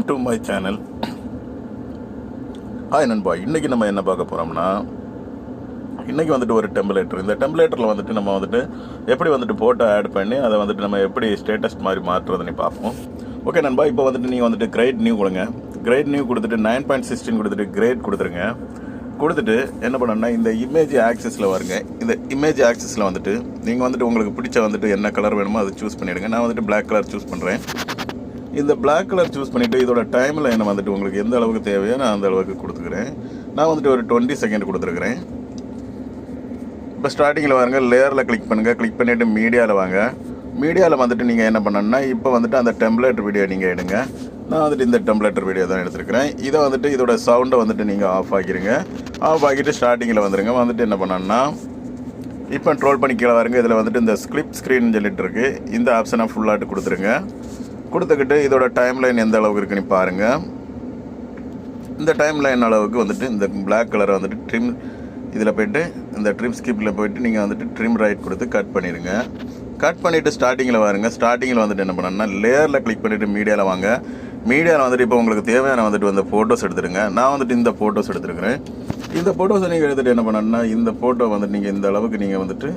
To my channel. Hi நண்பா. இன்றைக்கி நம்ம என்ன பார்க்க போகிறோம்னா, இன்றைக்கி வந்துட்டு ஒரு டெம்ப்ளேட்டர். இந்த டெம்ப்ளேட்டரில் வந்துட்டு நம்ம வந்துட்டு எப்படி வந்துட்டு ஃபோட்டோ ஆட் பண்ணி அதை வந்துட்டு நம்ம எப்படி ஸ்டேட்டஸ் மாதிரி மாற்றுறதுன்னு பார்ப்போம். ஓகே நண்பா, இப்போ வந்துட்டு நீங்கள் வந்துட்டு கிரேட் நியூ கொடுங்க. கிரேட் நியூ கொடுத்துட்டு 9.16 கொடுத்துட்டு கிரேட் கொடுத்துருங்க. கொடுத்துட்டு என்ன பண்ணணும்னா, இந்த இமேஜ் ஆக்சஸில் வருங்க. இந்த இமேஜ் ஆக்சஸில் வந்துட்டு நீங்கள் வந்துட்டு உங்களுக்கு பிடிச்ச வந்துட்டு என்ன கலர் வேணுமோ அதை சூஸ் பண்ணிவிடுங்க. நான் வந்துட்டு பிளாக் கலர் சூஸ் பண்ணுறேன். இந்த பிளாக் கலர் சூஸ் பண்ணிவிட்டு இதோட டைம் லைனை வந்துட்டு உங்களுக்கு எந்த அளவுக்கு தேவையோ நான் அந்த அளவுக்கு கொடுத்துக்கிறேன். நான் வந்துட்டு ஒரு 20 செகண்ட் கொடுத்துருக்குறேன். இப்போ ஸ்டார்டிங்கில் வாங்க, லேயரில் கிளிக் பண்ணுங்கள். கிளிக் பண்ணிவிட்டு மீடியாவில் வாங்க. மீடியாவில் வந்துட்டு நீங்கள் என்ன பண்ணணும்னா, இப்போ வந்துட்டு அந்த டெம்ப்ளேட்டர் வீடியோ நீங்கள் எடுங்க. நான் வந்துட்டு இந்த டெம்ப்ளேட்டர் வீடியோ தான் எடுத்துருக்கிறேன். இதை வந்துட்டு இதோட சவுண்டை வந்துட்டு நீங்கள் ஆஃப் ஆக்கிடுங்க. ஆஃப் ஆக்கிட்டு ஸ்டார்டிங்கில் வந்துடுங்க. வந்துட்டு என்ன பண்ணணும்னா, இப்போ ட்ரோல் பண்ணி கீழே வாருங்க. இதில் வந்துட்டு இந்த ஸ்கிரிப்ட் ஸ்க்ரீன் சொல்லிட்டு இருக்குது. இந்த ஆப்ஷனை ஃபுல்லாட்டு கொடுத்துருங்க. கொடுத்துக்கிட்டு இதோட டைம் லைன் எந்த அளவுக்கு இருக்குன்னு பாருங்கள். இந்த டைம் லைன் அளவுக்கு வந்துட்டு இந்த பிளாக் கலரை வந்துட்டு ட்ரிம் இதில் போய்ட்டு இந்த ட்ரிம் ஸ்கிப்பில் போய்ட்டு நீங்கள் வந்துட்டு ட்ரிம் ரைட் கொடுத்து கட் பண்ணிடுங்க. கட் பண்ணிவிட்டு ஸ்டார்டிங்கில் வாருங்க. ஸ்டார்டிங்கில் வந்துட்டு என்ன பண்ணணும்னா, லேயரில் கிளிக் பண்ணிவிட்டு மீடியாவில் வாங்க. மீடியாவில் வந்துட்டு இப்போ உங்களுக்கு தேவையான வந்துட்டு வந்து ஃபோட்டோஸ் எடுத்துடுங்க. நான் வந்துட்டு இந்த ஃபோட்டோஸ் எடுத்துருக்கிறேன். இந்த ஃபோட்டோஸை நீங்கள் எடுத்துகிட்டு என்ன பண்ணணும்னா, இந்த ஃபோட்டோ வந்துட்டு நீங்கள் இந்த அளவுக்கு நீங்கள் வந்துட்டு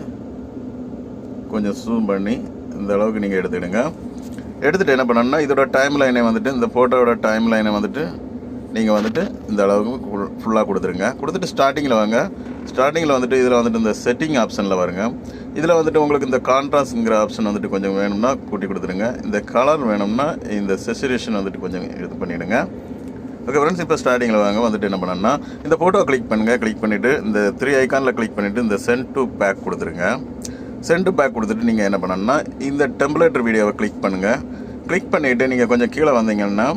கொஞ்சம் ஜூம் பண்ணி இந்த அளவுக்கு நீங்கள் எடுத்துக்கிடுங்க. எடுத்துகிட்டு என்ன பண்ணணும்னா, இதோட டைம் லைனை வந்துட்டு இந்த ஃபோட்டோவோட டைம் லைனை வந்துட்டு நீங்கள் வந்துட்டு இந்த அளவுக்கு ஃபுல்லாக கொடுத்துருங்க. கொடுத்துட்டு ஸ்டார்டிங்கில் வாங்க. ஸ்டார்டிங்கில் வந்துட்டு இதில் வந்துட்டு இந்த செட்டிங் ஆப்ஷனில் வருங்க. இதில் வந்துட்டு உங்களுக்கு இந்த கான்ட்ராஸ்ட்ங்கிற ஆப்ஷன் வந்துட்டு கொஞ்சம் வேணும்னா கூட்டி கொடுத்துருங்க. இந்த கலர் வேணும்னா இந்த செச்சுரேஷன் வந்துட்டு கொஞ்சம் இது பண்ணிவிடுங்க. ஓகே ஃப்ரெண்ட்ஸ், இப்போ ஸ்டார்டிங்கில் வாங்க. வந்துட்டு என்ன பண்ணணும்னா, இந்த ஃபோட்டோ கிளிக் பண்ணுங்கள். கிளிக் பண்ணிவிட்டு இந்த 3 ஐக்கானில் கிளிக் பண்ணிவிட்டு இந்த சென்ட் டு பேக் கொடுத்துருங்க. சென்ட் டு பேக் கொடுத்துட்டு நீங்கள் என்ன பண்ணணும்னா, இந்த டெம்ப்ளேட்டர் வீடியோவை கிளிக் பண்ணுங்கள். கிளிக் பண்ணிவிட்டு நீங்கள் கொஞ்சம் கீழே வந்தீங்கன்னா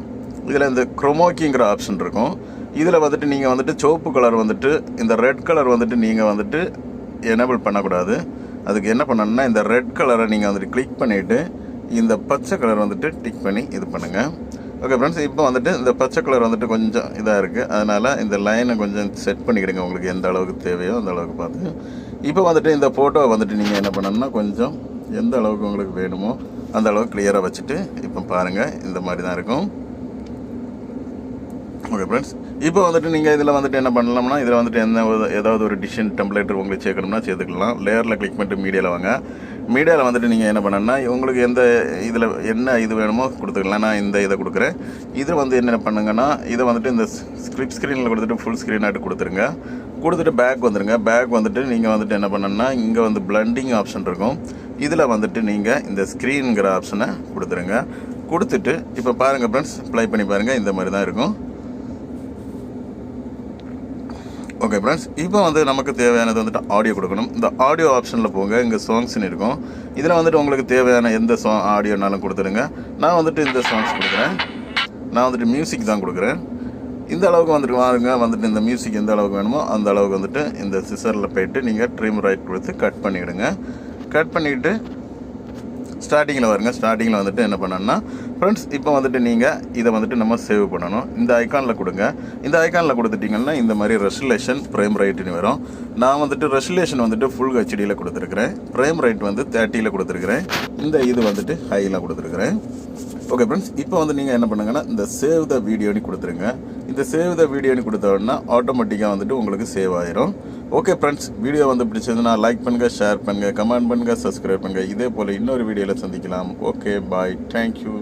இதில் இந்த குரோமாக்கிங்கிற ஆப்ஷன் இருக்கும். இதில் வந்துட்டு நீங்கள் வந்துட்டு சிவப்பு கலர் வந்துட்டு இந்த ரெட் கலர் வந்துட்டு நீங்கள் வந்துட்டு எனேபிள் பண்ணக்கூடாது. அதுக்கு என்ன பண்ணணும்னா, இந்த ரெட் கலரை நீங்கள் வந்துட்டு கிளிக் பண்ணிவிட்டு இந்த பச்சை கலர் வந்துட்டு டிக் பண்ணி இது பண்ணுங்கள். ஓகே ஃப்ரெண்ட்ஸ், இப்போ வந்துட்டு இந்த பச்சை கலர் வந்துட்டு கொஞ்சம் இதாக இருக்குது. அதனால் இந்த லைனை கொஞ்சம் செட் பண்ணிக்கிடுங்க. உங்களுக்கு எந்த அளவுக்கு தேவையோ அந்த அளவுக்கு பார்த்து. இப்போ வந்துட்டு இந்த ஃபோட்டோவை வந்துட்டு நீங்கள் என்ன பண்ணணும்னா, கொஞ்சம் எந்த அளவுக்கு உங்களுக்கு வேணுமோ அந்த அளவுக்கு கிளியராக வச்சுட்டு இப்போ பாருங்கள், இந்த மாதிரி தான் இருக்கும். ஓகே ஃப்ரெண்ட்ஸ், இப்போ வந்துட்டு நீங்கள் இதில் வந்துட்டு என்ன பண்ணலாம்னா, இதில் வந்துட்டு ஏதாவது ஒரு டிசைன் டெம்ப்ளேட்டர் உங்களுக்கு சேர்க்கணும்னா சேர்த்துக்கலாம். லேயரில் கிளிக் பண்ணிட்டு மீடியாவில் வாங்க. மீடியாவில் வந்துட்டு நீங்கள் என்ன பண்ணணும்னா, உங்களுக்கு எந்த இதில் என்ன இது வேணுமோ கொடுத்துக்கலாம். நான் இந்த இதை கொடுக்குறேன். இது வந்து என்ன பண்ணுங்கன்னா, இதை வந்துட்டு இந்த ஸ்கிரிப்ட் ஸ்க்ரீனில் கொடுத்துட்டு ஃபுல் ஸ்க்ரீனாட்டு கொடுத்துருங்க. கொடுத்துட்டு பேக் வந்துடுங்க. பேக் வந்துட்டு நீங்கள் வந்துட்டு என்ன பண்ணணும்னா, இங்கே வந்து பிளண்டிங் ஆப்ஷன் இருக்கும். இதில் வந்துட்டு நீங்கள் இந்த ஸ்க்ரீனுங்கிற ஆப்ஷனை கொடுத்துருங்க. கொடுத்துட்டு இப்போ பாருங்கள் ஃப்ரெண்ட்ஸ், ப்ளே பண்ணி பாருங்கள். இந்த மாதிரி தான் இருக்கும். ஓகே ஃப்ரெண்ட்ஸ், இப்போ வந்து நமக்கு தேவையானது வந்துட்டு ஆடியோ கொடுக்கணும். இந்த ஆடியோ ஆப்ஷனில் போங்க. இங்கே சாங்ஸ்ன்னு இருக்கும். இதில் வந்துட்டு உங்களுக்கு தேவையான எந்த ஆடியோனாலும் கொடுத்துருங்க. நான் வந்துட்டு இந்த சாங்ஸ் கொடுக்குறேன். நான் வந்துட்டு மியூசிக் தான் கொடுக்குறேன். இந்த அளவுக்கு வந்துட்டு வாருங்க. வந்துட்டு இந்த மியூசிக் எந்த அளவுக்கு வேணுமோ அந்த அளவுக்கு வந்துட்டு இந்த சிசரில் போய்ட்டு நீங்கள் ட்ரிம் ரைட் கொடுத்து கட் பண்ணிவிடுங்க. கட் பண்ணிவிட்டு ஸ்டார்டிங்கில் வருங்க. ஸ்டார்டிங்கில் வந்துட்டு என்ன பண்ணணும்னா, ஃப்ரெண்ட்ஸ் இப்போ வந்துட்டு நீங்கள் இதை வந்துட்டு நம்ம சேவ் பண்ணணும். இந்த ஐக்கானில் கொடுங்க. இந்த ஐக்கானில் கொடுத்துட்டிங்கன்னா இந்த மாதிரி ரெசல்யூஷன் ஃப்ரேம் ரைட்டுன்னு வரும். நான் வந்துட்டு ரெசல்யூஷன் வந்துட்டு ஃபுல் ஹெச்டியில் கொடுத்துருக்குறேன். ஃப்ரேம் ரைட் வந்து 30ல் கொடுத்துருக்குறேன். இந்த இது வந்துட்டு ஹையில் கொடுத்துருக்குறேன். ஓகே ஃப்ரெண்ட்ஸ், இப்போ வந்து நீங்கள் என்ன பண்ணுங்கன்னா, இந்த சேவ் த வீடியோன்னு கொடுத்துருங்க. இந்த சேவ் த வீடியோன்னு கொடுத்தோன்னா ஆட்டோமேட்டிக்காக வந்துட்டு உங்களுக்கு சேவ் ஆயிரும். ஓகே ஃப்ரெண்ட்ஸ், வீடியோ வந்து பிடிச்சதுன்னா லைக் பண்ணுங்கள், ஷேர் பண்ணுங்கள், கமெண்ட் பண்ணுங்கள், சப்ஸ்கிரைப் பண்ணுங்கள். இதே போல் இன்னொரு வீடியோவில் சந்திக்கலாம். Okay bye, thank you.